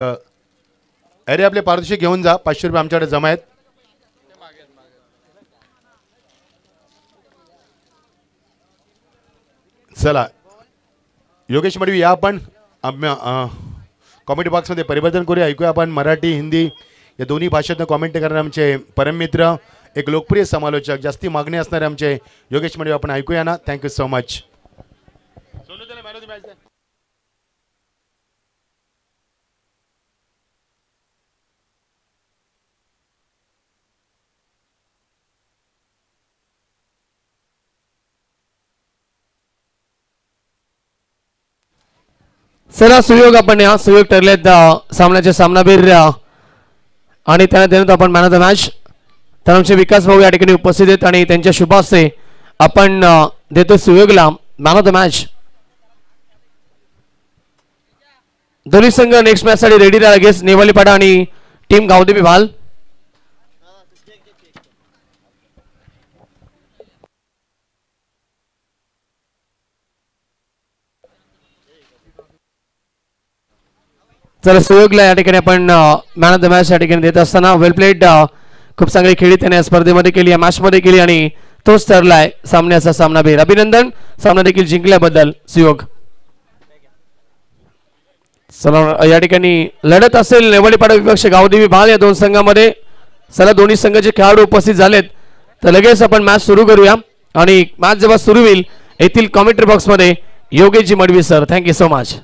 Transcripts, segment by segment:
अरे आपले पारितोषिक घेऊन जा, 500 रुपये आमच्याकडे जमा आहेत. चला योगेश मडवी या आपण कॉमेंट बॉक्समध्ये परिवर्तन करूया. ऐकूया आपण मराठी हिंदी या दोन्ही भाषेतनं कॉमेंट करणारे आमचे परममित्र, एक लोकप्रिय समालोचक, जास्ती मागणी असणारे आमचे योगेश मडवी आपण ऐकूया ना. Thank you so much. चला सुयोग आपण या सुयोग ठरलेत सामन्याचे सामनावीर आणि त्यांना देण्यात आपण मॅन ऑफ द मॅच. तर आमचे विकास भाऊ या ठिकाणी उपस्थित आहेत आणि त्यांच्या शुभास्ते आपण देतो सुयोगला मॅन ऑफ द मॅच. दोन्ही संघ नेक्स्ट मॅच साठी रेडी राहा लगेच. नेवालीपाडा आणि टीम गावदेवी भाल. चला सुयोगला या ठिकाणी आपण मॅन ऑफ द मॅच या ठिकाणी देत असताना वेल प्लेड, खूप चांगली खेळी त्याने या स्पर्धेमध्ये केली, या मॅच मध्ये केली आणि तोच ठरलाय सामन्याचा सामनावीर. अभिनंदन सामना देखील जिंकल्याबद्दल सुयोग. चला या ठिकाणी लढत असेल नेवाळीपाडा विपक्ष गावदेवी भाल या दोन संघामध्ये. चला दोन्ही संघाचे खेळाडू उपस्थित झालेत तर लगेच आपण मॅच सुरू करूया आणि मॅच जेव्हा सुरू होईल येथील कॉमेंट्री बॉक्समध्ये Yogeshji Madavi sir. Thank you so much.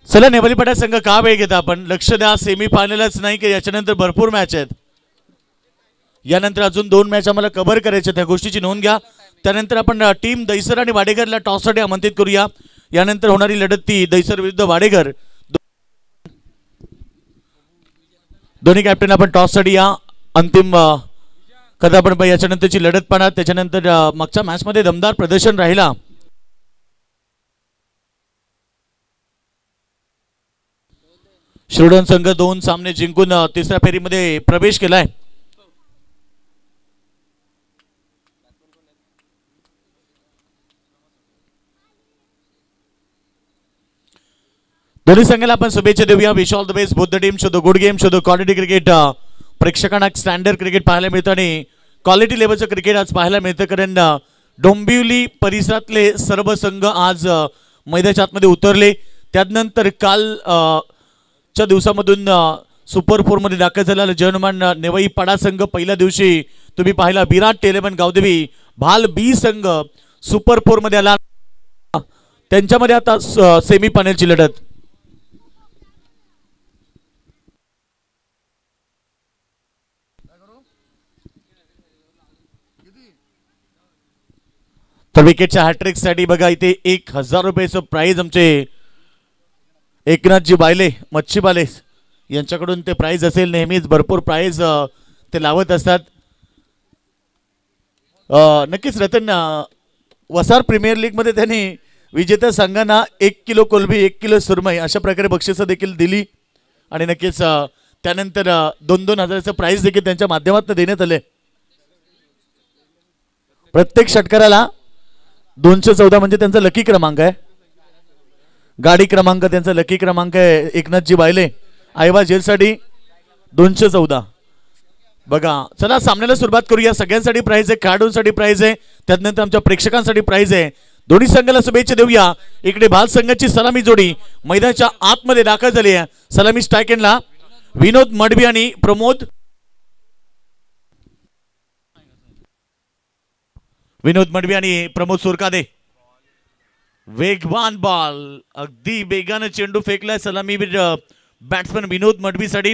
चला नेवालीपाडा संघ का वेळ घेता आपण. लक्ष द्या, सेमी फायनलच नाही की याच्यानंतर भरपूर मॅच आहेत. यानंतर अजून 2 मॅच आम्हाला कव्हर करायच्या, त्या गोष्टीची नोंद घ्या. त्यानंतर आपण टीम दैसर आणि वाडेकरला टॉससाठी आमंत्रित करूया. यानंतर होणारी लढत ती दैसर विरुद्ध वाडेकर. दोन्ही कॅप्टन आपण टॉससाठी या. अंतिम कदा आपण याच्यानंतरची लढत पाहणार. त्याच्यानंतर मागच्या मॅचमध्ये दमदार प्रदर्शन राहिला. शिरोडन संघ 2 सामने जिंकून तिसऱ्या फेरीमध्ये प्रवेश केलाय. दोन्ही संघाला आपण शुभेच्छा देऊया. Wish all the best both the team. Show the good game, show the quality cricket. प्रेक्षकांना स्टँडर्ड क्रिकेट पाहायला मिळतं आणि क्वालिटी लेवलचं क्रिकेट आज पाहायला मिळतं. कारण डोंबिवली परिसरातले सर्व संघ आज मैदानाच्या आतमध्ये उतरले. त्यानंतर काल च्या दिवसामधून सुपर 4 मध्ये दाखल झालेला जर्मन नेवाई पाडा संघ पहिल्या दिवशी तुम्ही पाहिला. विराट 11 गावदेवी भाल बी संघ सुपर 4 मध्ये आला. त्यांच्यामध्ये आता सेमी फायनलची लढत. तर विकेटच्या हॅट्रिक साठी बघा इथे 1000 रुपयाचं प्राइज आमचे एकनाथजी बायले मच्छीबाले यांच्याकडून ते प्राइज असेल. नेहमीच भरपूर प्राइज ते लावत असतात. नक्कीच रतन, वसार प्रीमियर लीग मध्ये त्यांनी विजेत्या संघांना 1 किलो कोलंबी 1 किलो सुरमई अशा प्रकारे बक्षिसं देखील दिली आणि नक्कीच त्यानंतर 2-2 हजाराचं प्राइज देखील त्यांच्या माध्यमातून देण्यात आले. प्रत्येक षटकाराला 214 म्हणजे त्यांचा लकी क्रमांक आहे. गाडी क्रमांक त्यांचा लकी क्रमांक आहे. एकनाथजी बायले आयवा जेलसाठी 214. बघा चला सामन्याला सुरुवात करूया. सगळ्यांसाठी प्राइज आहे, खेळाडूंसाठी प्राइज आहे, त्यानंतर आमच्या प्रेक्षकांसाठी प्राइज आहे. दोन्ही संघाला शुभेच्छा देऊया. इकडे भाल संघाची सलामी जोडी मैदानाच्या आतमध्ये दाखल झाली आहे. सलामी स्ट्राइक एंडला विनोद मडवी आणि प्रमोद सुरकादे. वेगवान बॉल, अगदी वेगानं चेंडू फेकलाय सलामी बॅट्समॅन विनोद मडवीसाठी.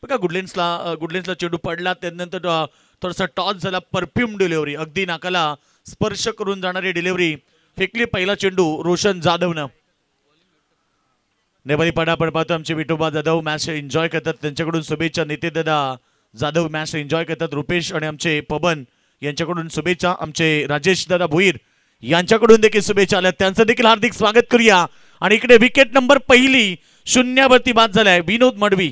बघा गुडलेन्सला चेंडू पडला, त्यानंतर थोडासा टॉस झाला. परफ्यूम डिलिव्हरी, अगदी नाकाला स्पर्श करून जाणारी डिलिव्हरी फेकली. पहिला चेंडू रोशन जाधवनं. नेवारी पाडा आपण पाहतो आमचे विठोबा जाधव मॅच एन्जॉय करतात, त्यांच्याकडून शुभेच्छा. नितीनदादा जाधव मॅच एन्जॉय करतात. रुपेश आणि आमचे पवन यांच्याकडून शुभेच्छा. आमचे राजेश दादा भोईर यांच्याकडून देखील शुभेच्छा आल्या, त्यांचं देखील हार्दिक स्वागत करूया. आणि इकडे विकेट नंबर पहिली 0वरती बाद झालाय विनोद मडवी.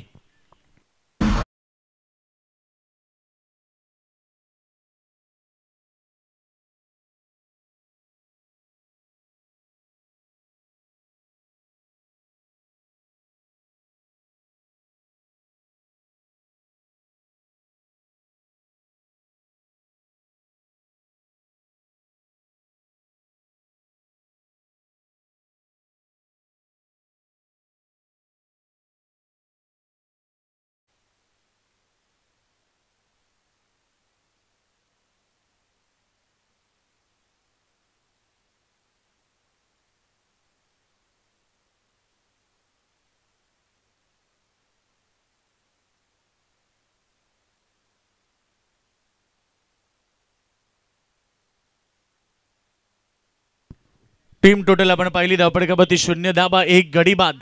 टीम टोटल आपण पाहिली धावपडकापती 0 धाबा 1 गडी बाद.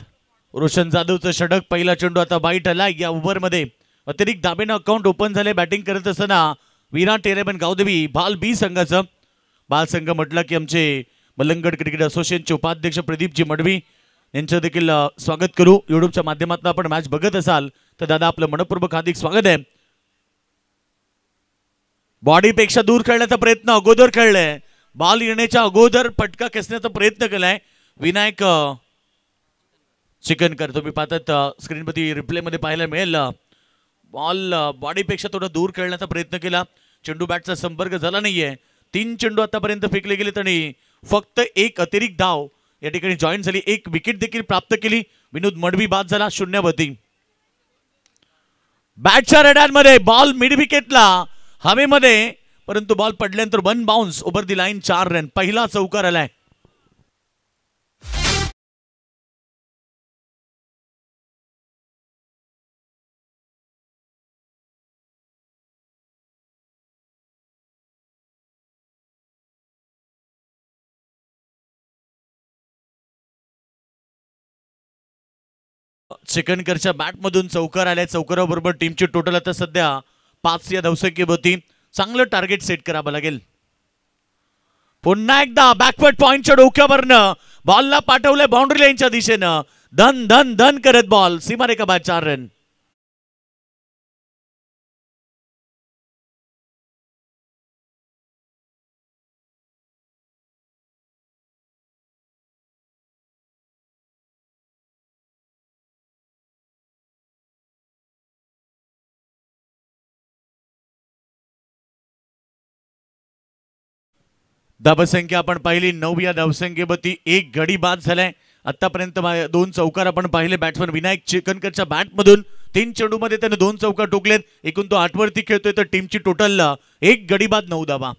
रोशन जाधवचं षटक. पहिला चेंडू आता वाईट आला. या ओव्हरमध्ये अतिरिक्त धाब्यानं अकाउंट ओपन झाले. बॅटिंग करत असताना विराट 11 गावदेवी बाल बी संघाचं. बाल संघ म्हटलं की आमचे मलंगड क्रिकेट असोसिएशनचे उपाध्यक्ष प्रदीपजी मडवी यांचं देखील स्वागत करू. युट्यूबच्या माध्यमातून आपण मॅच बघत असाल तर दादा आपलं मनपूर्वक हार्दिक स्वागत आहे. बॉडीपेक्षा दूर खेळण्याचा प्रयत्न अगोदर खेळलाय. बॉल येण्याच्या अगोदर फटका खेचण्याचा प्रयत्न केलाय विनायक चिकनकर. तुम्ही पाहतात स्क्रीनवरती रिप्ले मध्ये पाहायला मिळेल. बॉल बॉडीपेक्षा थोडा दूर खेळण्याचा प्रयत्न केला. चेंडू बॅटचा संपर्क झाला नाहीये. 3 चेंडू आतापर्यंत फेकले गेले आणि फक्त 1 अतिरिक्त धाव या ठिकाणी जॉईन झाली. 1 विकेट देखील प्राप्त केली. विनोद मडवी बाद झाला 0वरती. बॅटच्या रेडारमध्ये बॉल मिड विकेटला हवेमध्ये, परंतु बॉल पडल्यानंतर 1 बाउन्स ओव्हर दी लाईन 4 रन. पहिला चौकार आलाय. चिकनकरच्या बॅट मधून चौकार आलाय. चौकाराबरोबर टीमची टोटल आता सध्या 5 या धावसंख्येवरती. चांगलं टार्गेट सेट करावं लागेल. पुन्हा एकदा बॅकवर्ड पॉइंटच्या डोक्यावरनं बॉलला पाठवलंय बाउंड्री लाईनच्या दिशेनं. धन धन धन करत बॉल सीमारेखा बाद 4 रन. धावसंख्या आपण पाहिली 9 या धावसंख्येवरती 1 गडी बाद झालाय. आतापर्यंत 2 चौकार आपण पाहिले बॅट्समन विनायक चिकनकरच्या बॅट मधून. 3 चेंडूमध्ये त्याने 2 चौकार ठोकलेत. एकूण तो 8 वरती खेळतोय. तर टीमची टोटल 1 गडी बाद 9 धावा.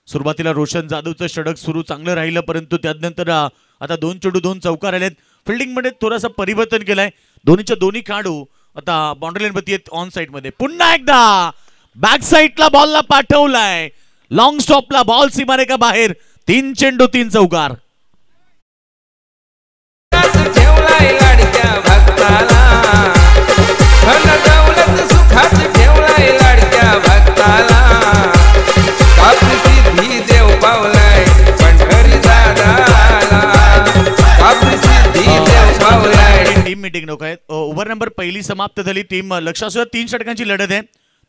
सुरुवातीला रोशन जाधवचं षटक सुरू चांगलं राहिलं, परंतु त्यानंतर आता 2 चेंडू 2 चौकार आलेत. फिल्डिंग मध्ये थोडासा परिवर्तन केलंय. दोन्ही खेळाडू आता बाउंड्री लाईन वरती आहेत ऑन साइड मध्ये. पुन्हा एकदा बॅक साइडला बॉलला पाठवलाय. लॉंग स्टॉपला बॉल सीमारेखा बाहेर 3 चेंडू 3 चौकार. ठेवलाय लाडक्या भक्ताला धन दौलत सुखात ठेवलाय लाडक्या भक्ताला कापरी सिद्धी देव पावलाय पंढरी दादाला कापरी सिद्धी देव पावलाय. टीम मीटिंग नको आहे. ओव्हर नंबर पहिली समाप्त झाली. टीम लक्ष असू द्या, 3 षटकांची लढत आहे.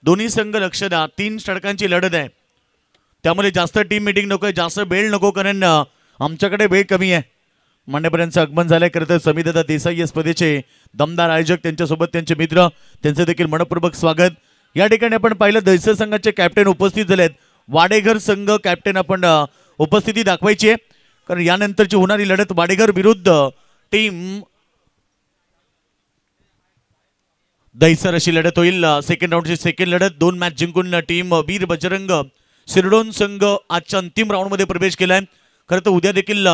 दोन्ही संघ लक्ष द्या, 3 षटकांची लढत आहे. त्यामुळे जास्त टीम मीटिंग नको आहे, जास्त वेळ नको, कारण आमच्याकडे वेळ कमी आहे. मांडेपर्यंतचं आगमन झालंय. खरं तर समीदादा देसाई या स्पर्धेचे दमदार आयोजक, त्यांच्यासोबत त्यांचे मित्र, त्यांचे देखील मनपूर्वक स्वागत. या ठिकाणी आपण पाहिलं दहिसर संघाचे कॅप्टन उपस्थित झालेत. वाडेघर संघ कॅप्टन आपण उपस्थिती दाखवायची आहे, कारण यानंतरची होणारी लढत वाडेघर विरुद्ध टीम दहिसर अशी लढत होईल. सेकंड राऊंडची सेकंड लढत. 2 मॅच जिंकून टीम वीर बजरंग शिरडोन संघ आजच्या अंतिम राऊंडमध्ये प्रवेश केलाय. खरं तर उद्या देखील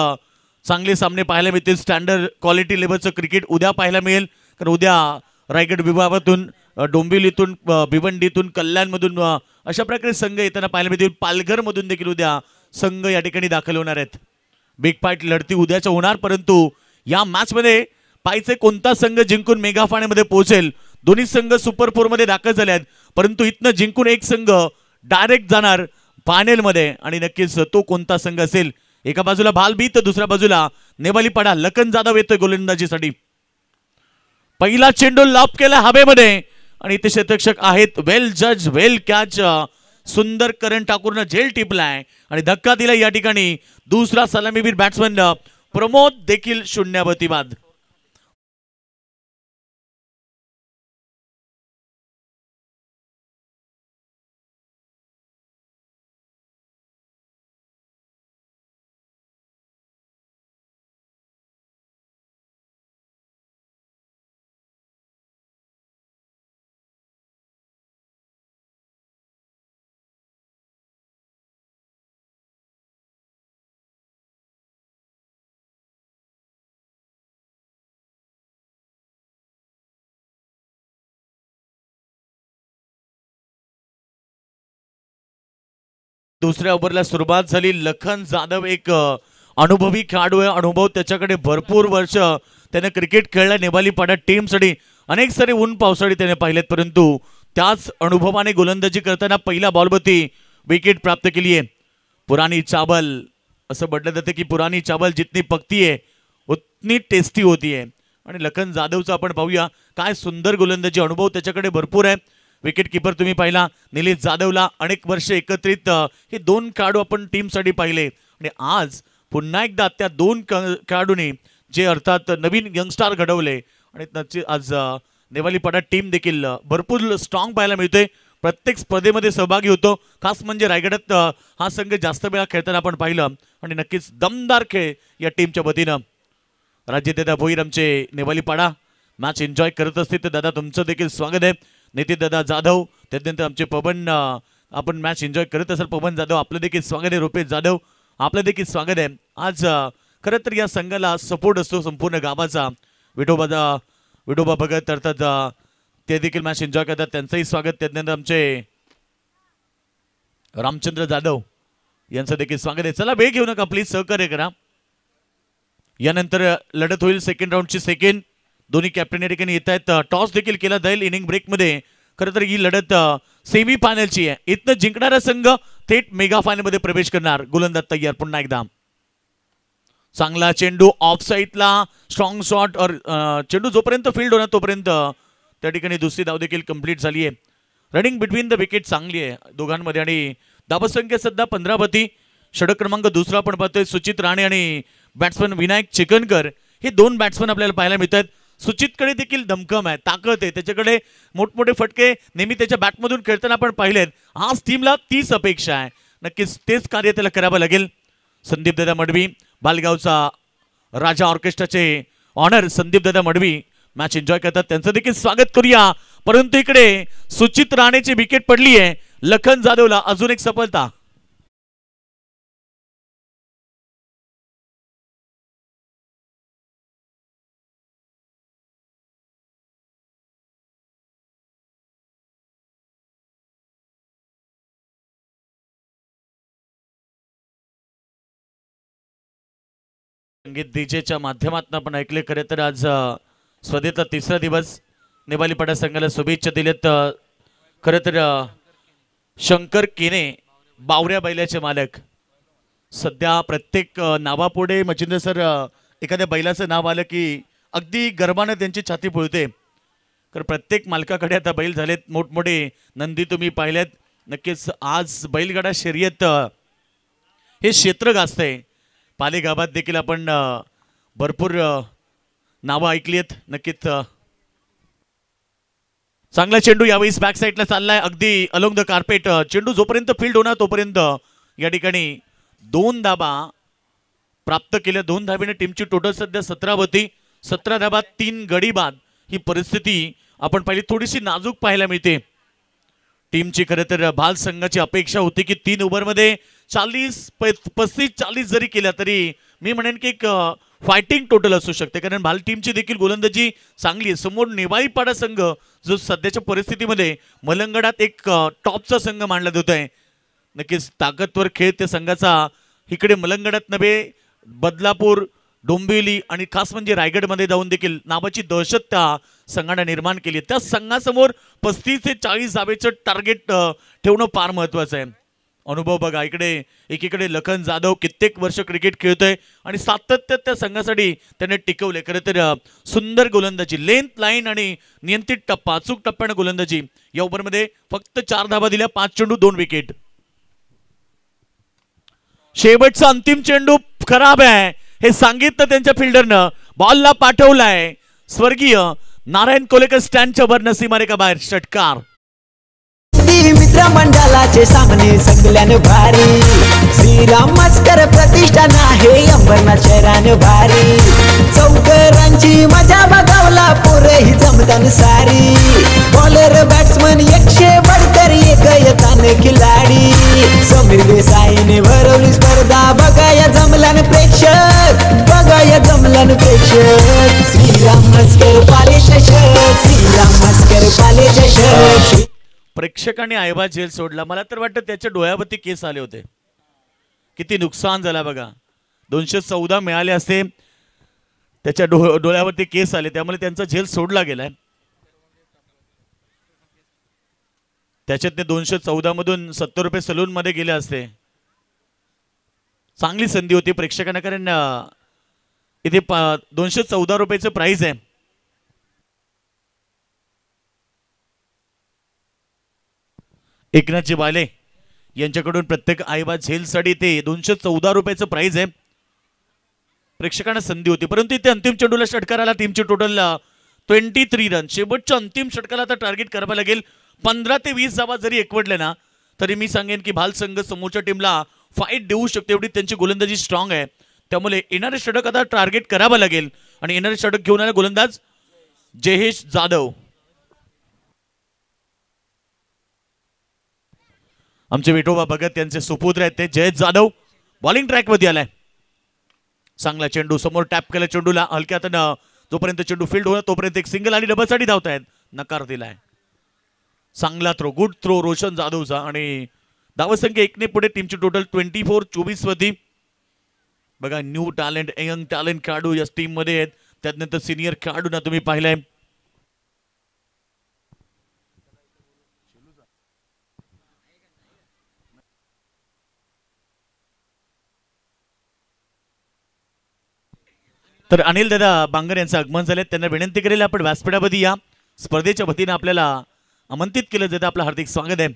चांगले सामने पाहायला मिळतील. स्टँडर्ड क्वालिटी लेवलचं क्रिकेट उद्या पाहायला मिळेल, कारण उद्या रायगड विभागातून, डोंबिवलीतून, भिवंडीतून, कल्याणमधून अशा प्रकारे संघ येताना पाहायला मिळतील. पालघरमधून देखील उद्या संघ या ठिकाणी दाखल होणार आहेत. बिग फाईट लढती उद्याच्या होणार, परंतु या मॅचमध्ये पाहायचे कोणता संघ जिंकून मेगा फायनलमध्ये पोहोचेल. दोन्ही संघ सुपर 4 मध्ये दाखल झाले आहेत, परंतु इथनं जिंकून एक संघ डायरेक्ट जाणार फायनलमध्ये, आणि नक्कीच तो कोणता संघ असेल. एका बाजूला भालबी तर दुसऱ्या बाजूला नेवालीपाडा. लखन जाधव येतोय गोलंदाजीसाठी. पहिला चेंडू लॉप केला हवेमध्ये, आणि इथे क्षेत्ररक्षक आहेत. वेल जज, वेल कॅच. सुंदर करण ठाकूरनं झेल टिपलाय आणि धक्का दिला या ठिकाणी. दुसरा सलामीवीर बॅट्समन प्रमोद देखील शून्यावरती बाद. दुसऱ्या ओव्हरला सुरुवात झाली. लखन जाधव एक अनुभवी खेळाडू आहे. अनुभव त्याच्याकडे भरपूर वर्ष त्याने क्रिकेट खेळला. नेवालीपाडा टीमसाठी अनेक सारे ऊन पावसाळी त्याने पाहिलेत, परंतु त्याच अनुभवाने गोलंदाजी करताना पहिल्या बॉलवरती विकेट प्राप्त केली आहे. पुरानी चावल असं म्हटलं जातं की पुरानी चावल जितनी पकती है उतनी टेस्टी होती है. आणि लखन जाधवचं आपण पाहूया, काय सुंदर गोलंदाजी अनुभव त्याच्याकडे भरपूर आहे. विकेट किपर तुम्ही पाहिला निलेश जाधवला. अनेक वर्ष एकत्रित हे 2 खेळाडू आपण टीमसाठी पाहिले, आणि आज पुन्हा एकदा त्या 2 खेळाडूंनी जे अर्थात नवीन यंगस्टार घडवले, आणि आज नेवालीपाडा टीम देखील भरपूर स्ट्रॉंग पाहायला मिळते. प्रत्येक स्पर्धेमध्ये सहभागी होतो. खास म्हणजे रायगडात हा संघ जास्त वेळा खेळताना आपण पाहिलं, आणि नक्कीच दमदार खेळ या टीमच्या वतीनं. राज्यदादा भोईर आमचे नेवालीपाडा मॅच एन्जॉय करत असते, तर दादा तुमचं देखील स्वागत आहे. नितीन दादा जाधव, त्यानंतर आमचे पवन, आपण मॅच एन्जॉय करत असाल पवन जाधव, आपलं देखील स्वागत आहे. रुपेश जाधव, आपलं देखील स्वागत आहे. आज खरं तर या संघाला सपोर्ट असतो संपूर्ण गावाचा. विठोबा भगत अर्थात ते देखील मॅच एन्जॉय करतात, त्यांचंही स्वागत. त्यानंतर आमचे रामचंद्र जाधव यांचं देखील स्वागत आहे. चला वेळ घेऊ नका प्लीज, सहकार्य करा. यानंतर लढत होईल सेकंड राऊंडची सेकंड. दोन्ही कॅप्टन या ठिकाणी येत आहेत. टॉस देखील केला जाईल इनिंग ब्रेकमध्ये. खरं तर ही लढत सेमी फायनलची आहे. इथनं जिंकणारा संघ थेट मेगा फायनलमध्ये प्रवेश करणार. गोलंदाज तयार पुन्हा एकदा. चांगला चेंडू ऑफ साईडला, स्ट्रॉंग शॉट, और चेंडू जोपर्यंत फील्ड होणार तोपर्यंत त्या ठिकाणी दुसरी धाव देखील कंप्लीट झाली आहे. रनिंग बिटवीन द विकेट चांगली आहे दोघांमध्ये, आणि धावसंख्या सध्या 15 वरती. षटक क्रमांक दुसरा आपण पाहतोय. सुचित राणे आणि बॅट्समन विनायक चिकनकर हे 2 बॅट्समन आपल्याला पाहायला मिळतात. सुचितकडे देखील दमखम आहे, ताकद आहे, त्याच्याकडे मोठमोठे फटके नेहमी त्याच्या बॅटमधून खेळताना आपण पाहिलेत. आज टीमला तीच अपेक्षा आहे, नक्कीच तेच कार्य त्याला करावं लागेल. संदीप दादा मडवी, बालगावचा राजा ऑर्केस्ट्राचे ऑनर संदीप दादा मडवी मॅच एन्जॉय करतात, त्यांचं देखील स्वागत करूया. परंतु इकडे सुचित राणेची विकेट पडली आहे. लखन जाधवला अजून एक सफलता. संगीत डीजेच्या माध्यमातून आपण ऐकले. खरे तर आज स्पर्धेचा तिसरा दिवस. निबालीपाडा संघाला शुभेच्छा दिल्यात. खरं तर शंकर केने बावऱ्या बैलाचे मालक. सध्या प्रत्येक नावापुढे मच्छिंद्र सर एखाद्या बैलाचं नाव आलं की अगदी गर्वानं त्यांची छाती फुलते. तर प्रत्येक मालकाकडे आता बैल झालेत मोठमोठे. नंदी तुम्ही पाहिल्यात. नक्कीच आज बैलगाडा शर्यत हे क्षेत्र गाजतंय. पालेगावात देखील आपण भरपूर नावं ऐकली आहेत. नक्कीच चांगला चेंडू यावेळी बॅक साईडला चाललाय अगदी अलोंग द कार्पेट. चेंडू जोपर्यंत फील्ड होणार तोपर्यंत या ठिकाणी 2 धाबा प्राप्त केल्या. 2 धाबीने टीमची टोटल सध्या 17 होती. 17 धाबा 3 गडी बाद. ही परिस्थिती आपण पहिली थोडीशी नाजूक पाहायला मिळते. टीमची खरं तर भाल संघाची अपेक्षा होती की 3 ओव्हरमध्ये 35-40 जरी केल्या तरी मी म्हणेन की एक फायटिंग टोटल असू शकते. कारण भाल टीमची देखील गोलंदाजी चांगली आहे. समोर निवाळीपाडा संघ जो सध्याच्या परिस्थितीमध्ये मलंगडात एक टॉपचा संघ मानला जात आहे. नक्कीच ताकदवर खेळ त्या संघाचा इकडे मलंगडात नव्हे बदलापूर, डोंबिवली आणि खास म्हणजे रायगडमध्ये जाऊन देखील नावाची दहशत त्या संघाने निर्माण केली. त्या संघासमोर 35 ते 40 धावेचं टार्गेट ठेवणं फार महत्वाचं आहे. अनुभव बघा. इकडे एकीकडे लखन जाधव कित्येक वर्ष क्रिकेट खेळतोय आणि सातत्य त्या संघासाठी त्याने टिकवले. खरं तर सुंदर गोलंदाजी, लेंथ लाईन आणि नियंत्रित टप्पा, अचूक टप्प्याने गोलंदाजी. या ओव्हरमध्ये फक्त 4 धाबा दिल्या, 5 चेंडू 2 विकेट. शेवटचा अंतिम चेंडू खराब आहे हे सांगितलं त्यांच्या फिल्डरनं. बॉलला पाठवलाय स्वर्गीय नारायण कोलेकर स्टँडच्या वर सीमारेखा बाहेर. षटकार. मित्र मंडळाचे सामने सगळ्यान भारी. श्रीराम मस्कर प्रतिष्ठान आहे अंबरनाथ शहरान भारी. चौकरांची मजा बघावला पोरे ही जमतान सारी. बॉलर बॅट्समन 100 बडकर एक येतान खिलाडी. समीर देसाईने भरवली स्पर्धा बघाया जमलान प्रेक्षक. बघाया जमलान प्रेक्षक. श्रीराम मस्कर पाले चषक. श्रीराम मस्कर पाले चषक. प्रेक्षकांनी आयबा झेल सोडला. मला तर वाटतं त्याच्या डोळ्यावरती केस आले होते. किती नुकसान झाला बघा. 214 मिळाले असते. त्याच्या डोळ्यावरती केस आले त्यामुळे त्यांचा झेल सोडला गेलाय. त्याच्यात ते 214 मधून 70 रुपये सलून मध्ये गेले असते. चांगली संधी होती प्रेक्षकांना. कारण इथे 214 रुपयाचं प्राइस आहे. एकनाथजी बाले यांच्याकडून प्रत्येक आईबा झेलसाठी ते 214 रुपयाचं प्राइस आहे. प्रेक्षकांना संधी होती परंतु इथे अंतिम चेंडूला षटकाराला टीमची टोटल 23 रन. शेवटच्या अंतिम षटकाला आता टार्गेट करावं लागेल. 15 ते 20 धावा जरी एकवटल्या ना तरी मी सांगेन की भाल संघ समोरच्या टीमला फाईट देऊ शकते. एवढी त्यांची गोलंदाजी स्ट्रॉंग आहे. त्यामुळे येणारे षटक आता टार्गेट करावं लागेल. आणि येणारे षटक घेऊन आले गोलंदाज जयेश जाधव. आमचे विठोबा भगत यांचे सुपुत्र आहेत ते जयेश जाधव. बॉलिंग ट्रॅक मध्ये आलाय. चांगला चेंडू समोर टॅप केला. चेंडूला हलक्या हातानं जोपर्यंत चेंडू फील्ड होणार तोपर्यंत एक सिंगल आणि डबल साठी धावतायत. नकार दिलाय. चांगला थ्रो, गुड थ्रो रोशन जाधवचा. आणि धावसंख्या 1 ने पुढे. टीमची टोटल 24 वरती. बघा न्यू टॅलेंट, यंग टॅलेंट खेळाडू या टीम मध्ये आहेत. त्यानंतर सिनियर खेळाडूंना तुम्ही पाहिलंय. तर अनिल दादा बांगर यांचं आगमन झाले. त्यांना विनंती करेल आपण व्यासपीठामध्ये या. स्पर्धेच्या वतीने आपल्याला आमंत्रित केलं जातं. आपलं हार्दिक स्वागत आहे.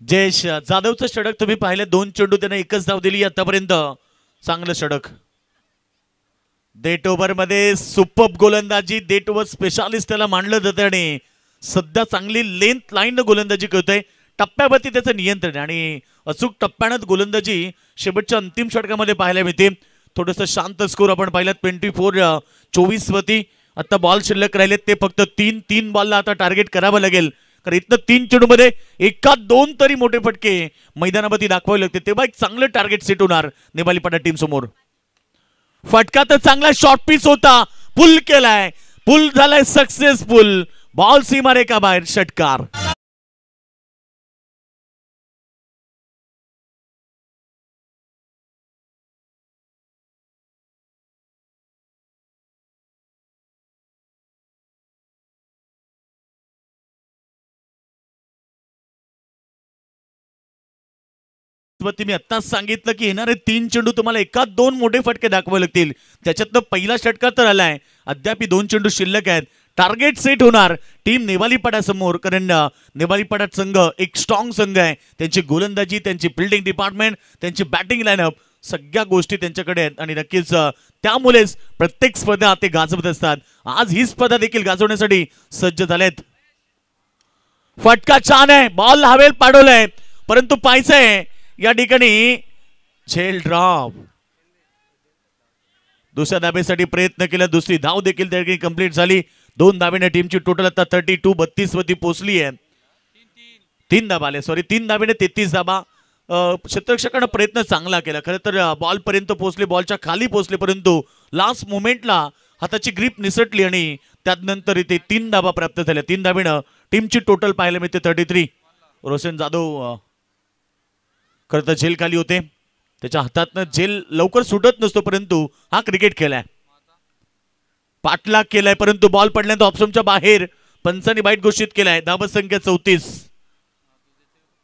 जयेश जाधवचं षटक तुम्ही पाहिलं. 2 चेंडू त्याने एकच धाव दिली आतापर्यंत. चांगलं षटक. डेट ओव्हर मध्ये सुपर गोलंदाजी. डेट ओव्हर स्पेशालिस्ट त्याला मानलं जातं आणि सध्या चांगली लेंथ लाईन गोलंदाजी करतोय. टप्प्यावरती त्याचं नियंत्रण आणि अचूक टप्प्यानं गोलंदाजी शेवटच्या अंतिम षटकामध्ये पाहायला मिळते. थोडंसं शांत स्कोर आपण पाहिला. 24 वरती. आता बॉल शिल्लक राहिलेत ते फक्त 3 बॉलला आता टार्गेट करावं लागेल. कारण इथं 3 चेंडू मध्ये 1-2 तरी मोठे फटके मैदानामध्ये दाखवावे लागते तेव्हा एक चांगलं टार्गेट सेट होणार निबालीपाडा टीम समोर. फटका तर चांगला शॉर्ट पीस होता पुल केलाय, पुल झालाय सक्सेसफुल. बॉल सीमारेखा बाहेर, षटकार. मी आत्ताच सांगितलं की येणारे 3 चेंडू तुम्हाला एकाच 2 मोठे फटके दाखवावे लागतील. त्याच्यातनं पहिला षटकार तर आलाय, अद्याप 2 चेंडू शिल्लक आहेत. टार्गेट सेट होणार टीम नेवालीपाड्यासमोर, कारण नेवालीपाडा संघ एक स्ट्रॉंग संघ आहे. त्यांची गोलंदाजी, त्यांची फिल्डिंग डिपार्टमेंट, त्यांची बॅटिंग लाईनअप, सगळ्या गोष्टी त्यांच्याकडे आहेत आणि नक्कीच त्यामुळेच प्रत्येक स्पर्धा ते गाजवत असतात. आज ही स्पर्धा देखील गाजवण्यासाठी सज्ज झालेत. फटका छान आहे, बॉल हवेल पाडवलाय, परंतु पाहायचंय या ठिकाणी झेल ड्रॉप. दुसऱ्या धाबेसाठी प्रयत्न केला, दुसरी धाव देखील त्या ठिकाणी कंप्लीट झाली. 2 धाबेने टीमची टोटल आता 32 वरती पोहोचली आहे. 3 धाबा आले, सॉरी 3 धाबेने 33 धाबा. क्षेत्ररक्षकानं प्रयत्न चांगला केला, खरं तर बॉल पर्यंत पोहोचले, बॉलच्या खाली पोहोचले, परंतु लास्ट मोमेंटला हाताची ग्रीप निसटली आणि त्यानंतर इथे 3 धाबा प्राप्त झाल्या. 3 धाबेनं टीमची टोटल पाहायला मिळते 33. रोशन जाधव खरं तर झेल खाली होते, त्याच्या हातातनं झेल लवकर सुटत नसतो, परंतु हा क्रिकेट केलाय, पाठलाग केलाय, परंतु बॉल पडल्यानंतर ऑप्शनच्या बाहेर. पंचांनी वाईट घोषित केलाय. धाबा संख्या 34.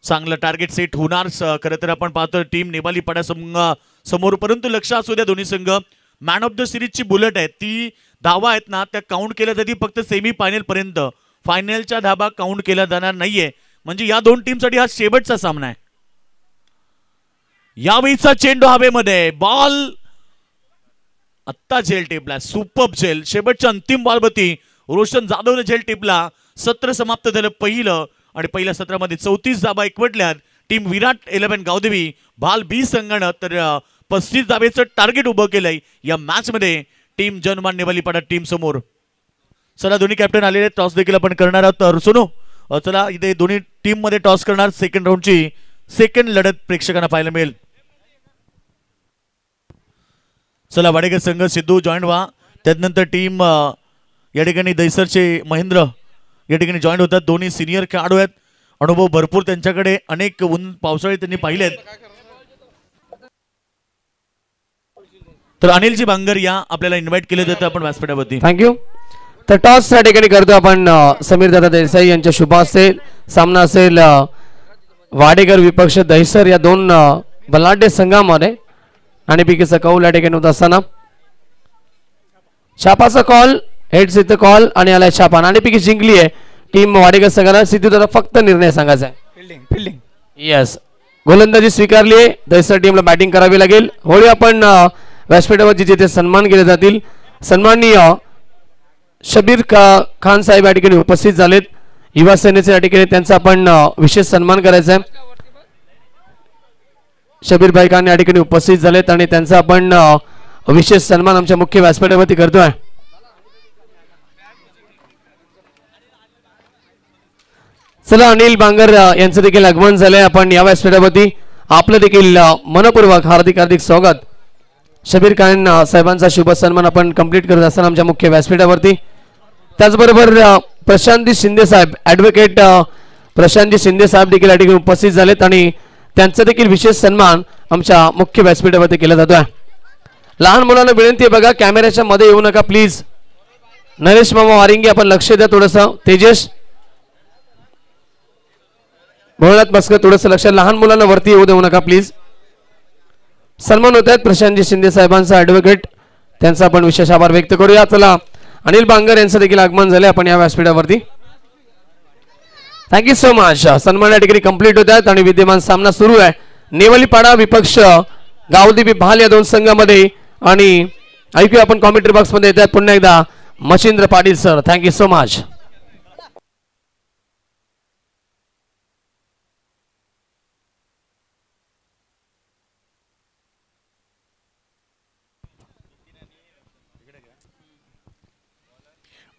चांगलं टार्गेट सेट होणार. खरं तर आपण पाहतो टीम नेवालीपाडा समोर, परंतु लक्ष असू द्या दोन्ही संघ मॅन ऑफ द सिरीजची बुलेट आहे. ती धावा आहेत ना, त्या काउंट केल्या जातील फक्त सेमी फायनल पर्यंत. फायनलच्या धाबा काउंट केला जाणार नाहीये, म्हणजे या 2 टीमसाठी हा शेवटचा सामना आहे. यावेळीचा चेंडू हवेमध्ये, बॉल आत्ता झेल टिपला, सुपर झेल. शेवटच्या अंतिम बॉलवरती रोशन जाधवने झेल टिपला. सत्र समाप्त झालं पहिलं आणि पहिल्या सत्रामध्ये 34 धाबा एकवटल्यात. टीम विराट 11 गावदेवी भाल बी संघानं तर 35 धाबेचं टार्गेट उभं केलंय या मॅच मध्ये टीम जनमान नेवालीपाडा टीम समोर. चला दोन्ही कॅप्टन आलेले, टॉस देखील आपण करणार आहोत. तर सोनू चला इथे दोन्ही टीम मध्ये टॉस करणार. सेकंड राऊंडची सेकंड लढत प्रेक्षकांना पाहायला मिळेल. चला वाडेकर संघ सिद्धू जॉईंट व्हा. त्यानंतर टीम या ठिकाणी दैसरचे महेंद्र या ठिकाणी जॉईंट होतात. दोन्ही सिनियर खेळाडू आहेत, अनुभव भरपूर त्यांच्याकडे, अनेक ऊन पावसाळे त्यांनी पाहिलेत. तर अनिलजी बांगर या आपल्याला इन्व्हाइट केले जातं आपण व्यासपीठावरती. थँक्यू. तर टॉस या ठिकाणी करतो आपण समीर दादा देसाई यांच्या शुभ असेल. सामना असेल वाडेकर विपक्ष दहिसर या 2 बलाढ्य संघामध्ये. आणि पिकेचा कौल या ठिकाणी होत असताना छापाचा कॉल, हेड्स इथं कॉल आणि आलाय छापा. आणि पिके जिंकली आहे टीम वाडेकर संघाला. सिद्धू दादा फक्त निर्णय सांगायचा आहे. फिल्डिंग येस, गोलंदाजी स्वीकारली आहे. दहिसर टीमला बॅटिंग करावी लागेल. होळी आपण व्यासपीठावरती जिथे सन्मान केले जातील, सन्माननीय शबीर खान साहेब या ठिकाणी उपस्थित झालेत. युवा सेनेचे या ठिकाणी त्यांचा आपण विशेष सन्मान करायचा आहे. शबीर भाई खान या ठिकाणी उपस्थित झालेत आणि त्यांचा आपण विशेष सन्मान आमच्या मुख्य व्यासपीठावरती करतोय. चला अनिल बांगर यांचं देखील आगमन झालंय. आपण या व्यासपीठावरती आपलं देखील मनपूर्वक हार्दिक हार्दिक स्वागत. शबीर खान साहेबांचा शुभ सन्मान आपण कंप्लीट करत असताना आमच्या मुख्य व्यासपीठावरती. त्याचबरोबर प्रशांतजी शिंदे साहेब, ॲडव्होकेट प्रशांतजी शिंदे साहेब देखील या ठिकाणी उपस्थित झालेत आणि त्यांचा देखील विशेष सन्मान आमच्या मुख्य व्यासपीठावरती केला जातोय. लहान मुलांना विनंती आहे बघा, कॅमेऱ्याच्या मध्ये येऊ नका प्लीज. नरेश मामा वारिंगे आपण लक्ष द्या थोडंसं. तेजस भोळनाथ मस्कर थोडंसं लक्ष. लहान मुलांना वरती येऊ देऊ नका प्लीज. सन्मान होत आहेत प्रशांतजी शिंदे साहेबांचा, ॲडव्होकेट, त्यांचा आपण विशेष आभार व्यक्त करूया. चला अनिल बांगर यांचं देखील आगमन झाले आपण या व्यासपीठावरती. Thank you so much. सन्मान या ठिकाणी कंप्लीट होत आहेत आणि विद्यमान सामना सुरू आहे. नेवालीपाडा विपक्ष गावदेवी भाल या 2 संघामध्ये. आणि ऐकूया आपण कॉमेंट्री बॉक्स मध्ये येतात पुन्हा एकदा Machhindra Patil sir. Thank you so much.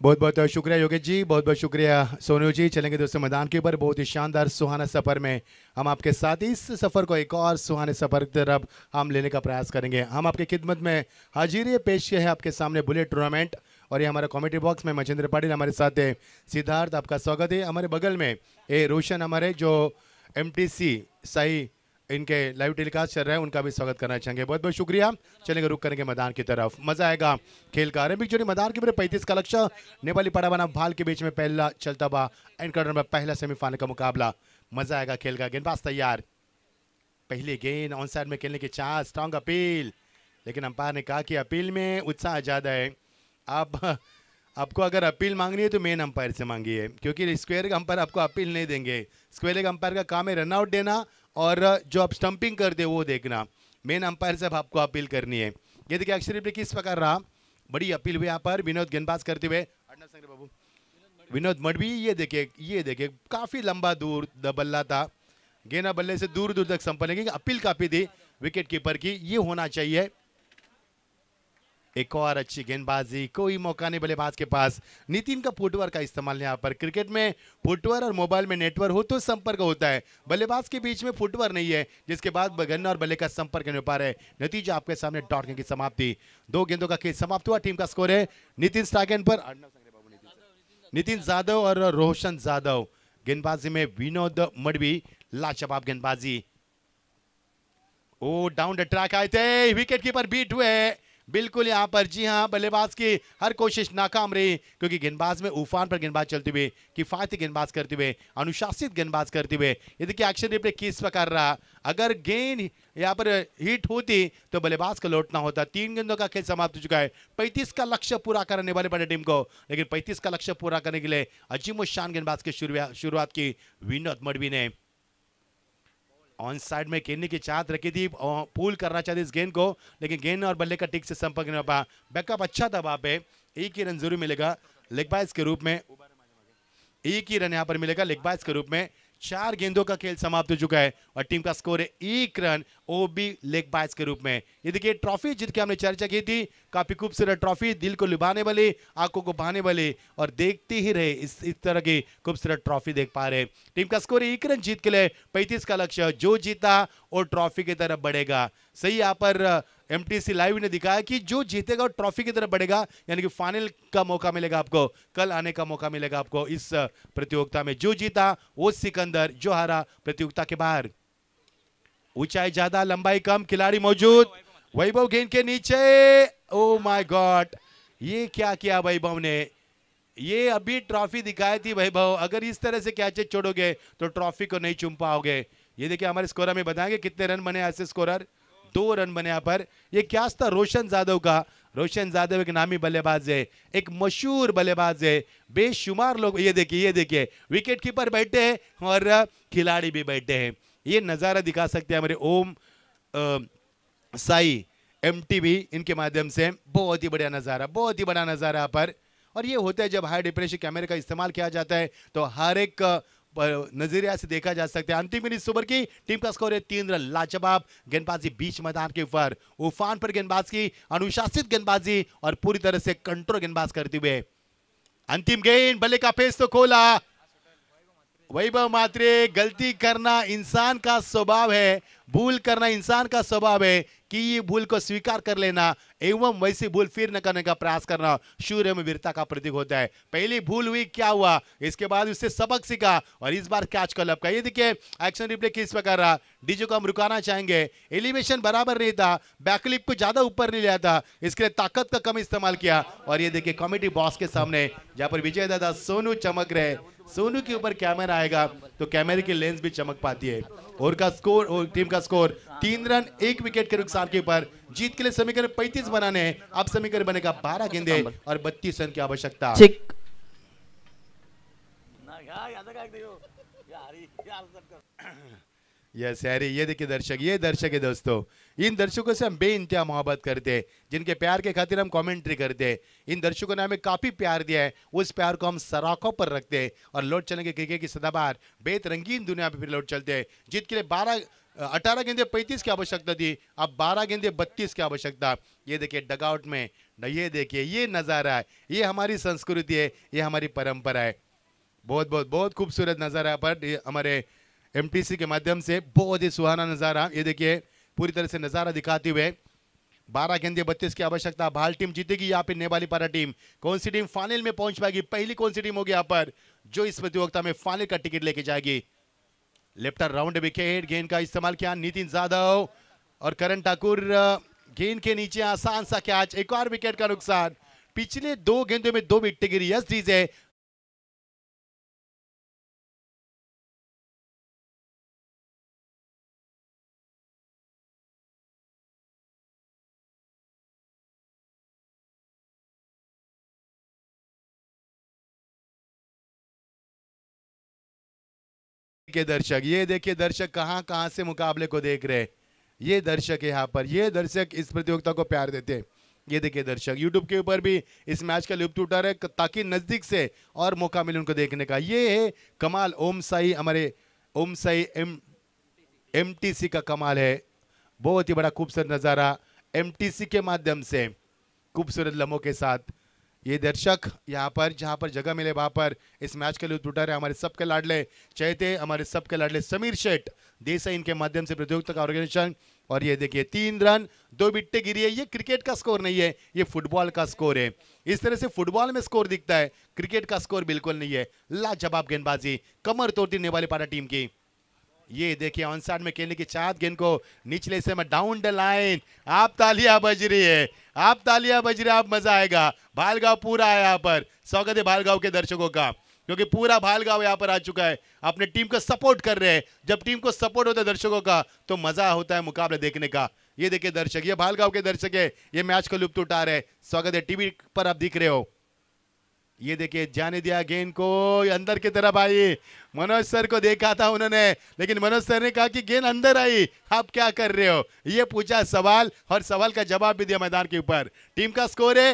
बहुत बहुत शुक्रिया योगेश जी, बहुत बहुत शुक्रिया सोनू जी. चलेंगे दोस्तों मैदान के ऊपर. बहुत ही शानदार सुहाना सफ़र में हम आपके साथ इस सफ़र को एक और सुहाने सफ़र की तरफ हम लेने का प्रयास करेंगे. हम आपकी खिदमत में हाजिर पेश किए हैं आपके सामने बुलेट टूर्नामेंट और ये हमारा कमेंट्री बॉक्स में महेंद्र पाटिल हमारे साथ है। सिद्धार्थ आपका स्वागत है। हमारे बगल में ये रोशन हमारे जो MTC साई इनके लाइव टेलीकास्ट चल रहा है उनका भी स्वागत करना चाहेंगे। बहुत बहुत शुक्रिया। चलेंगे रुक करेंगे मैदान की तरफ, मजा आएगा खेल का। अरेबिक जोड़ी मैदान के मेरे 35 का लक्ष्य नेपाली पड़ा बना भाल के बीच में पहला चलता हुआ एंकर में पहला सेमीफाइनल का मुकाबला। मजा आएगा खेल का। गेंदबाज तैयार, पहले गेंद ऑन साइड में खेलने की चाह, स्ट्रॉन्ग अपील, लेकिन अंपायर ने कहा कि अपील में उत्साह ज्यादा है। आप आपको अगर अपील मांगनी है तो मेन अंपायर से मांगिए, क्योंकि स्क्वायर का अंपायर आपको अपील नहीं देंगे। स्क्वायर का अंपायर का काम है रनआउट देना और जो आप स्टंपिंग कर दे वो देखना। मेन अंपायर से आपको अपील करनी है। ये देखिए अक्षर रिप्ले किस प्रकार रहा, बड़ी अपील हुई यहाँ पर। विनोद गेंदबाज करते हुए, बाबू विनोद मडवी, ये देखिए काफी लंबा दूर बल्ला था, गेंदा बल्ले से दूर दूर तक संपन्न, लेकिन अपील काफी थी विकेट कीपर की, ये होना चाहिए। एक और अच्छी गेंदबाजी, कोई मौका नहीं बल्लेबाज के पास। नितिन का फुटवर्क का इस्तेमाल यहाँ पर। क्रिकेट में फुटवर्क और मोबाइल में नेटवर्क हो तो संपर्क होता है, बल्लेबाज के बीच में फुटवर्क नहीं है, जिसके बाद गन्ना और बल्ले का संपर्क नहीं हो पा रहा है। नतीजा आपके सामने डॉट की समाप्ति। 2 गेंदों का खेल समाप्त हुआ। टीम का स्कोर है नितिन स्टागन पर नितिन जाधव और रोशन जाधव। गेंदबाजी में विनोद मडवी, लाजवाब गेंदबाजी। ओ डाउन द ट्रैक आए थे, विकेट कीपर बीट हुए बिल्कुल यहाँ पर। जी हाँ, बल्लेबाज की हर कोशिश नाकाम रही, क्योंकि गेंदबाज में उफान पर गेंदबाज चलते हुए, किफायती गेंदबाज करते हुए, अनुशासित गेंदबाज करते हुए। ये देखिए एक्शन रिप्ले किस प्रकार रहा। अगर गेंद यहाँ पर हिट होती तो बल्लेबाज को लौटना होता। 3 गेंदों का खेल समाप्त हो चुका है। 35 का लक्ष्य पूरा करने वाले बड़े टीम को, लेकिन 35 का लक्ष्य पूरा करने के लिए अजीम शान गेंदबाज की शुरुआत की विनोद मडवी ने। ऑन साइड में खेलने की चाहत रखी थी, पुल करना चाहती इस गेंद को, लेकिन गेंद और बल्ले का ठीक से संपर्क नहीं हो पाया। बैकअप अच्छा था वहां पे। एक ही रन जरूर मिलेगा लेग बाइस के रूप में, एक ही रन यहाँ पर मिलेगा लेग बाइस के रूप में। 4 गेंदों का खेल समाप्त हो चुका है और टीम का स्कोर है 1 रन ओबी लेग बाइस के रूप में। ये देखिए ट्रॉफी जिसकी हमने चर्चा की थी, काफी खूबसूरत ट्रॉफी, दिल को लुभाने वाली, आंखों को भाने वाली, और देखते ही रहे इस तरह की खूबसूरत ट्रॉफी देख पा रहे। टीम का स्कोर 1 रन जीत के लिए 35 का लक्ष्य, जो जीता वो ट्रॉफी की तरफ बढ़ेगा। सही यहाँ पर MTC लाइव ने दिखाया कि जो जीतेगा वो ट्रॉफी की तरफ बढ़ेगा, यानी कि फाइनल का मौका मिलेगा आपको, कल आने का मौका मिलेगा आपको इस प्रतियोगिता में। जो जीता वो सिकंदर, जो हारा प्रतियोगिता के बाहर। ऊंचाई ज्यादा लंबाई कम, खिलाड़ी मौजूद। वैभव गेंद के नीचे, ओ माय गॉड, ये क्या किया वैभव ने। ये अभी ट्रॉफी दिखाई थी वैभव, अगर इस तरह से कैचेज छोड़ोगे तो ट्रॉफी को नहीं चूम पाओगे। ये देखिए हमारे स्कोरर में बताएंगे कितने रन बने ऐसे स्कोरर। 2 रन बने यहाँ पर। ये क्या था रोशन जाधव का। रोशन जाधव एक नामी बल्लेबाज है, एक मशहूर बल्लेबाज है, बेशुमार लोग। ये देखिए विकेट कीपर बैठे हैं और खिलाड़ी भी बैठे हैं। ये नजारा दिखा सकते हैं हमारे ओम साई MTV इनके माध्यम से। बहुत ही बड़ा नजारा यहाँ पर। और ये होता है जब हाई डेफिनेशन कैमरे का इस्तेमाल किया जाता है तो हर एक नजरिया से देखा जा सकता है। अंतिम इनिंग्स ओवर की टीम का स्कोर है 3 रन। लाजवाब गेंदबाजी बीच मैदान के ऊपर, उफान पर गेंदबाज की, अनुशासित गेंदबाजी और पूरी तरह से कंट्रोल गेंदबाज करते हुए। अंतिम गेंद, बल्ले का पेस तो खोला। वैभव मात्रे, गलती करना इंसान का स्वभाव है, भूल करना इंसान का स्वभाव है कि ये भूल को स्वीकार कर लेना एवं वैसी भूल फिर न करने का प्रयास करना शूर्य में वीरता का प्रतीक होता है। पहली भूल हुई, क्या हुआ, इसके बाद उससे सबक सीखा और इस बार कैच को लपका। ये देखिए एक्शन रिप्ले किस प्रकार रहा। डीजे को हम रुकाना चाहेंगे। एलिवेशन बराबर नहीं था, बैकलिप को ज्यादा ऊपर नहीं लिया था, इसके लिए ताकत का कम इस्तेमाल किया। और ये देखिए कमेटी बॉक्स के सामने जहां पर विजय दादा सोनू चमक रहे, सोनू के ऊपर कैमरा आएगा तो कैमरे की लेंस भी चमक पाती है। और का स्कोर, और टीम का स्कोर 3 रन 1 विकेट के नुकसान के ऊपर। जीत के लिए समीकरण 35 बनाने हैं, अब समीकरण बनेगा 12 गेंदे और 32 रन की आवश्यकता। यस हैरी, ये देखिए दर्शक है दोस्तों। इन दर्शकों से हम बेइंतहा मोहब्बत करते हैं, जिनके प्यार के खातिर हम कमेंट्री करते हैं। इन दर्शकों ने हमें काफी प्यार दिया है, उस प्यार को हम सराखों पर रखते हैं और लौट चलेंगे क्रिकेट की सदाबहार बेतरंगीन दुनिया पे फिर लौट चलते हैं। जीत के लिए 18 गेंदे 35 की आवश्यकता थी, अब 12 गेंदे 32 की आवश्यकता। ये देखिए डगआउट में, ये देखिए ये नजारा है, ये हमारी संस्कृति है, ये हमारी परंपरा है। बहुत खूबसूरत नजारा पर हमारे MTC के माध्यम से बहुत ही सुहाना नजारा। ये देखिए पूरी तरह से नजारा दिखाते हुए 12 गेंदे 32 की आवश्यकता। भाल टीम जीतेगी यहाँ पे नेपाली पारा टीम। कौन सी टीम फाइनल में पहुंच पाएगी? पहली कौन सी टीम होगी यहाँ पर जो इस प्रतियोगिता में फाइनल का टिकट लेके जाएगी? लेफ्टर राउंड विकेट, गेंद का इस्तेमाल किया नितिन जाधव और करण ठाकुर। गेंद के नीचे आसान सा कैच, एक और विकेट का नुकसान। पिछले 2 गेंदों में 2 विकेट गिरी। यस डीजे, के दर्शक, ये देखिए दर्शक कहां कहां से मुकाबले को देख रहे हैं। ये दर्शक है यहाँ पर, ये दर्शक इस प्रतियोगिता को प्यार देते हैं। ये देखिए दर्शक यूट्यूब के ऊपर भी इस मैच का लुत्फ उठा रहे ताकि नजदीक से और मौका मिले उनको देखने का। ये है कमाल ओम साई, हमारे ओम साई एमटीसी का कमाल है। बहुत ही बड़ा खूबसूरत नज़ारा एमटीसी के माध्यम से खूबसूरत लम्हों के साथ। ये दर्शक यहाँ पर जहाँ पर जगह मिले वहाँ पर इस मैच के लिए उठा रहे हमारे सबके लाडले चहते, हमारे सबके लाडले समीर शेठ देसाई, इनके माध्यम से प्रतियोगिता का ऑर्गेनाइजेशन। और ये देखिए 3 रन 2 विकेट गिरी है। ये क्रिकेट का स्कोर नहीं है, ये फुटबॉल का स्कोर है। इस तरह से फुटबॉल में स्कोर दिखता है, क्रिकेट का स्कोर बिल्कुल नहीं है। लाजवाब गेंदबाजी, कमर तोड़ती नेपाली पारा टीम की। ये देखिए ऑन साइड में खेलने की चाहत, गेंद को निचले से में डाउन द लाइन। आप तालियां बज रही है, आप तालियां बज रही है, आप मजा आएगा। भालगांव पूरा है यहाँ पर। स्वागत है भालगांव के दर्शकों का, क्योंकि पूरा भालगांव यहाँ पर आ चुका है, अपने टीम को सपोर्ट कर रहे हैं। जब टीम को सपोर्ट होता है दर्शकों का तो मजा होता है मुकाबले देखने का। ये देखिए दर्शक, ये भालगांव के दर्शक है, ये मैच को लुत्फ उठा रहे हैं। स्वागत है, टीवी पर आप दिख रहे हो। ये देखिए जाने दिया गेंद को अंदर की तरफ आई। मनोज सर को देखा था उन्होंने, लेकिन मनोज सर ने कहा कि गेंद अंदर आई, आप क्या कर रहे हो? ये पूछा सवाल और सवाल का जवाब भी दिया मैदान के ऊपर। टीम का स्कोर है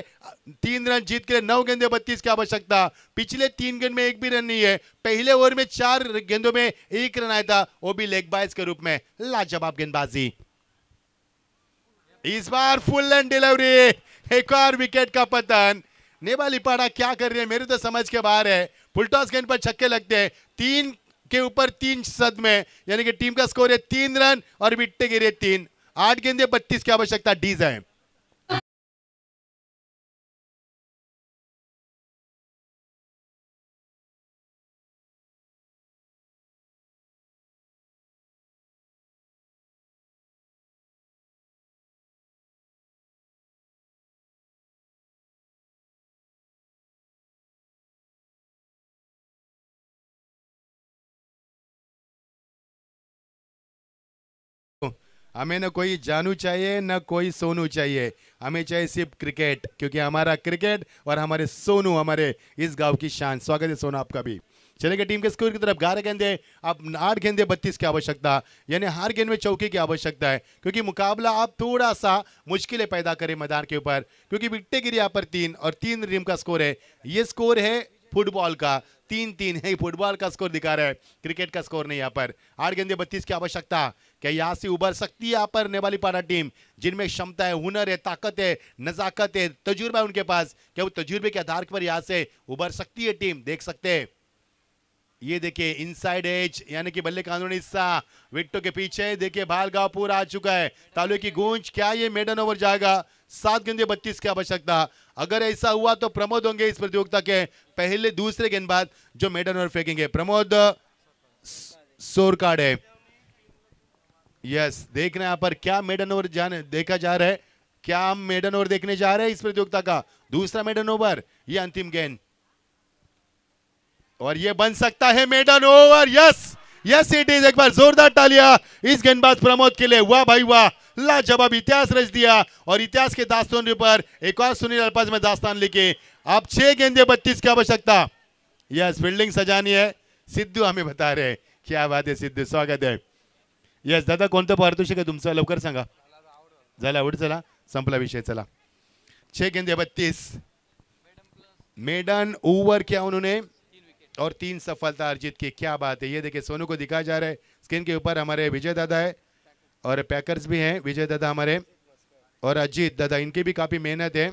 3 रन जीत के 9 गेंदे 32 की आवश्यकता। पिछले 3 गेंद में एक भी रन नहीं है। पहले ओवर में 4 गेंदों में 1 रन आया था, वो भी लेग बाइज के रूप में। लाजवाब गेंदबाजी। इस बार फुल एंड डिलीवरी, एक और विकेट का पतन। नेपाली पाड़ा क्या कर रही है मेरे तो समझ के बाहर है। फुलटॉस गेंद पर छक्के लगते हैं, 3 के ऊपर 3 सदमे, यानी कि टीम का स्कोर है 3 रन और विकेट गिरे 3। 8 गेंदे 32 की आवश्यकता। डीज है हमें न कोई जानू चाहिए न कोई सोनू चाहिए, हमें चाहिए सिर्फ क्रिकेट, क्योंकि हमारा क्रिकेट और हमारे सोनू हमारे इस गांव की शान। स्वागत है सोनू आपका भी। चलेंगे टीम के स्कोर की तरफ। 11 गेंदे, अब 8 गेंदे 32 की आवश्यकता, यानी हर गेंद में चौके की आवश्यकता है, क्योंकि मुकाबला आप थोड़ा सा मुश्किलें पैदा करें मैदान के ऊपर, क्योंकि विकेट गिरी यहाँ पर 3 और 3 टीम का स्कोर है। ये स्कोर है फुटबॉल का, 3-3 है, फुटबॉल का स्कोर दिखा रहा है, क्रिकेट का स्कोर नहीं यहाँ पर। 8 गेंदे 32 की आवश्यकता। क्या यहाँ से उभर सकती है यहाँ पर नेपाली पारा टीम, जिनमें क्षमता है, हुनर है, ताकत है, नजाकत है, तजुर्बा है उनके पास? क्या वो तजुर्बे के आधार पर यहाँ से उभर सकती है टीम? देख सकते हैं। ये देखिए इनसाइड एज, यानी कि बल्ले कानूनी हिस्सा विकेटों के पीछे। देखिए भालगांव पूरा आ चुका है, तालुए की गूंज। क्या ये मेडन ओवर जाएगा? 7 गेंदे 32 की आवश्यकता। अगर ऐसा हुआ तो प्रमोद होंगे इस प्रतियोगिता के पहले दूसरे गेंदबाज जो मेडन ओवर फेंकेंगे। प्रमोद सोरकाड़ है। यस, देखना यहाँ पर क्या मेडन ओवर देखा जा रहा है, क्या हम मेडन ओवर देखने जा रहे हैं इस प्रतियोगिता का? दूसरा मेडन ओवर, ये अंतिम गेंद, और ये बन सकता है maiden over. Yes yes it is. एक बार जोरदार तालियां इस गेंदबाज प्रमोद के लिए। वाह भाई वाह, लाजवाब इतिहास रच दिया, और इतिहास के दास्तान पर एक और सुनील अल्फाज में दास्तान लिखे। अब 6 गेंदे 32 की आवश्यकता। यस, फील्डिंग सजानी है, सिद्धू हमें बता रहे हैं। क्या बात है सिद्धू, स्वागत है। यस दादा, कोणतं पारितोषिक आहे तुमचं लवकर सांगा. झालं आवड, चला संपला विषय. चला 6 गेंदे 32 मेडन ओवर किया उन्होंने और 3 सफलता अर्जित की. क्या बात है. ये देखिए सोनू को दिखाया जा रहा है स्क्रीन के ऊपर. हमारे विजय दादा है और पैकर्स भी हैं, विजय दादा हमारे और अजीत दादा, इनकी भी काफ़ी मेहनत है.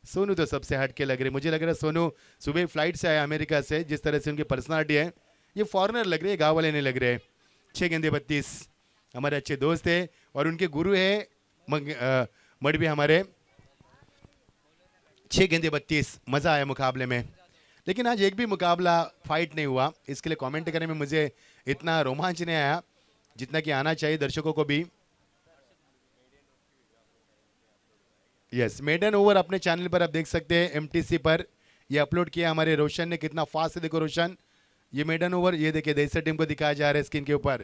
सोनू तो सबसे हट के लग रहे, मुझे लग रहा है सोनू सुबह फ्लाइट से आया अमेरिका से. जिस तरह से उनकी पर्सनालिटी है ये फॉरेनर लग रही है, गाँव वाले नहीं लग रहे. 6 गेंदे 32 हमारे अच्छे दोस्त है और उनके गुरु है मडवी हमारे 6 गेंदे 32। मजा आया मुकाबले में, लेकिन आज एक भी मुकाबला फाइट नहीं हुआ। इसके लिए कमेंट करने में मुझे इतना रोमांच नहीं आया जितना कि आना चाहिए दर्शकों को भी। यस, मेडन ओवर अपने चैनल पर आप देख सकते हैं, एमटीसी पर ये अपलोड किया हमारे रोशन ने। कितना फास्ट है देखो रोशन, ये मेडन ओवर, ये देखिए दहीसर टीम को दिखाया जा रहा है स्क्रीन के ऊपर।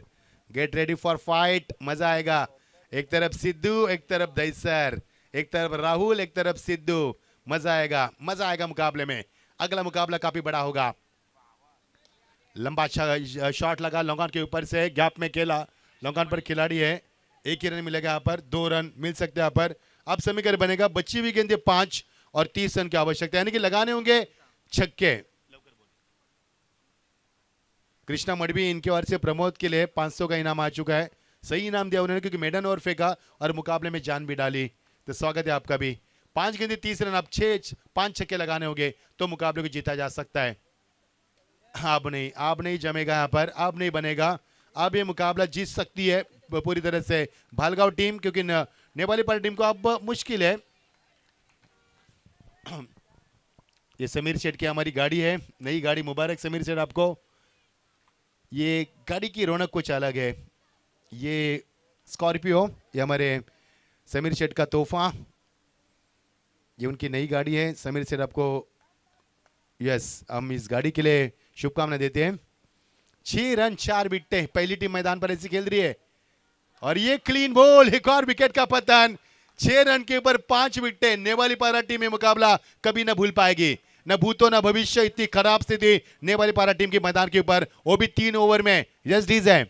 गेट रेडी फॉर फाइट, मजा आएगा। एक तरफ सिद्धू, एक तरफ दहीसर, एक तरफ राहुल, एक तरफ सिद्धू। मजा आएगा मुकाबले में। अगला मुकाबला काफी बड़ा होगा। लंबा शॉट लगा लॉन्गॉन के ऊपर से, गैप में खेला, लॉन्गॉन पर खिलाड़ी है। 1 ही रन मिलेगा यहाँ पर, 2 रन मिल सकते हैं यहाँ पर। अब समीकरण बनेगा, बची हुई गेंदें 5 और 30 रन की आवश्यकता, यानी कि लगाने होंगे छक्के। कृष्णा मडवी इनके ओर से प्रमोद के लिए 500 का इनाम आ चुका है। सही इनाम दिया उन्होंने क्योंकि मेडन ओवर फेंका और मुकाबले में जान भी डाली, तो स्वागत है आपका भी। 5 गेंदें 30 रन, अब 5 छक्के लगाने होंगे तो मुकाबले को जीता जा सकता है। अब नहीं जमेगा यहाँ पर, अब नहीं बनेगा। अब ये मुकाबला जीत सकती है पूरी तरह से भालगांव टीम, क्योंकि नेपाली पारी टीम को अब मुश्किल है। ये समीर सेठ की हमारी गाड़ी है, नई गाड़ी, मुबारक समीर सेठ आपको। ये गाड़ी की रौनक कुछ अलग है। ये स्कॉर्पियो, ये हमारे समीर सेठ का तोहफा, ये उनकी नई गाड़ी है। समीर सेठ आपको यस, हम इस गाड़ी के लिए शुभकामनाएं देते हैं। 6 रन 4 विकेट, पहली टीम मैदान पर ऐसी खेल रही है। और ये क्लीन बॉल, एक और विकेट का पतन। 6 रन के ऊपर 5 विकेट। नेवाली पारा टीम में मुकाबला कभी न भूल पाएगी, न भूतो न भविष्य। इतनी खराब स्थिति नेवाली पारा टीम के मैदान के ऊपर, वो भी 3 ओवर में। यस डीज है।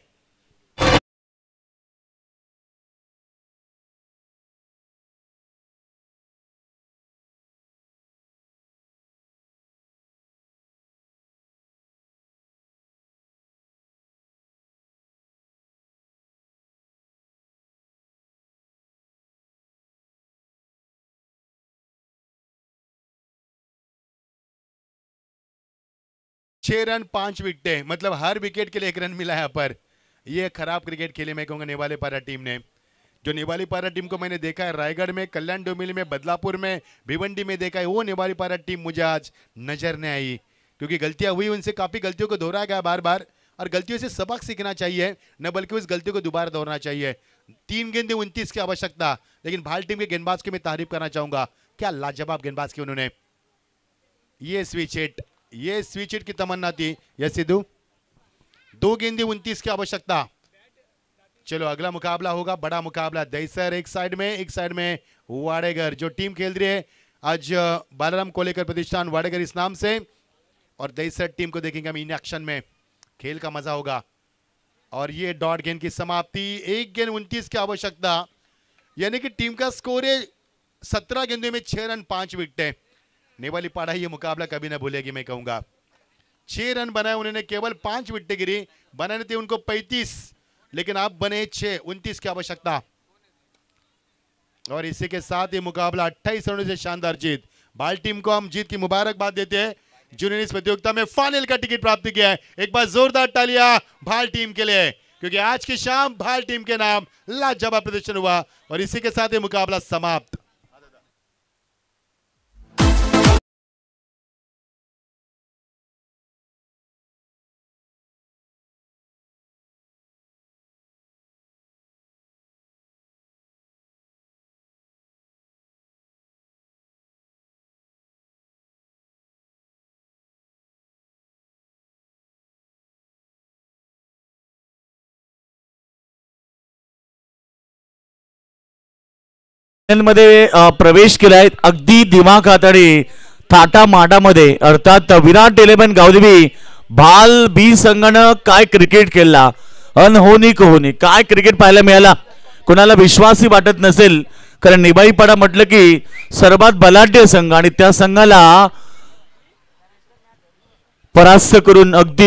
छह रन 5 विकेट, मतलब हर विकेट के लिए 1 रन मिला है यहाँ पर। ये खराब क्रिकेट खेले मैं कहूंगा नेवाली पारा टीम ने। जो नेवाली पारा टीम को मैंने देखा है रायगढ़ में, कल्याण डोंबिवली में, बदलापुर में, भिवंडी में देखा है, वो नेवाली पारा टीम मुझे आज नजर नहीं आई, क्योंकि गलतियां हुई उनसे, काफी गलतियों को दोहराया गया बार बार, और गलतियों से सबक सीखना चाहिए, न बल्कि उस गलतियों को दोबारा दोहराना चाहिए। 3 गेंदें 29 की आवश्यकता, लेकिन भाल टीम के गेंदबाज की मैं तारीफ करना चाहूंगा। क्या लाजवाब गेंदबाज की उन्होंने। ये स्विच हिट की तमन्ना थी। यस सिद्धू, 2 गेंदें 29 की आवश्यकता। चलो अगला मुकाबला होगा, बड़ा मुकाबला। दहीसर एक साइड में वाडेगर, जो टीम खेल रही है आज बालाराम कोलेकर प्रतिष्ठान वाडेगर इस नाम से, और दहीसर टीम को देखेंगे हम इन एक्शन में। खेल का मजा होगा। और ये डॉट गेंद की समाप्ति, 1 गेंद 29 की आवश्यकता, यानी कि टीम का स्कोर है 17 गेंदों में 6 रन 5 विकेट। नेवाली पाड़ा ये मुकाबला कभी ना भूलेगी मैं कहूंगा। 6 रन बनाए उन्होंने, केवल 5 विकेट गिरी, बनाने थे उनको 35, लेकिन आप बने 6, 29 की आवश्यकता। और इसी के साथ ये मुकाबला 28 रनों से शानदार जीत। बाल टीम को हम जीत की मुबारकबाद देते हैं, जिन्होंने इस प्रतियोगिता में फाइनल का टिकट प्राप्त किया है। एक बार जोरदार तालियां भाल टीम के लिए, क्योंकि आज की शाम भाल टीम के नाम लाजवाब प्रदर्शन हुआ। और इसी के साथ ये मुकाबला समाप्त। मध्ये प्रवेश केलाय अगदी दिमाखात आणि थाटा माटामध्ये, अर्थात विराट 11 गावदेवी भाल बी संघानं काय क्रिकेट खेळला, अनहोनी कहोनी काय क्रिकेट पाहायला मिळाला। कोणाला विश्वासही वाटत नसेल, कारण निबाईपाडा म्हटलं की सर्वात बलाढ्य संघ आणि त्या संघाला परास्त करून अगदी